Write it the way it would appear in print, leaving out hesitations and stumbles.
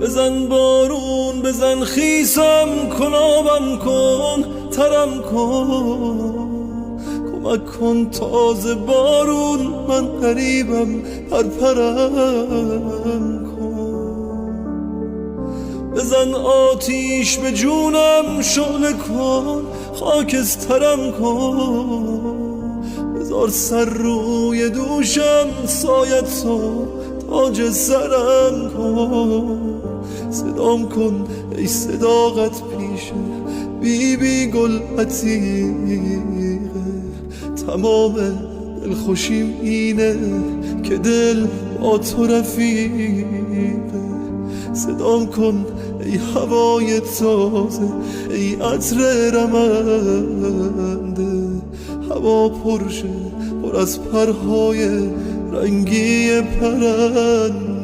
بزن بارون بزن خیسم کن آبم کن ترم کن کمک کن تازه بارون من غریبم پرپرم کن بزن آتیش به جونم شعله کن خاکسترم کن بذار سر روی دوشم سایت و تاج سرم کن صدام کن ای صداقت پیشه بی گل عتیقه تمام دلخوشیم اینه که دل با تو رفیقه صدام کن ای هوای تازه ای عطر رمنده هوا پرشه پر از پرهای رنگی پرنده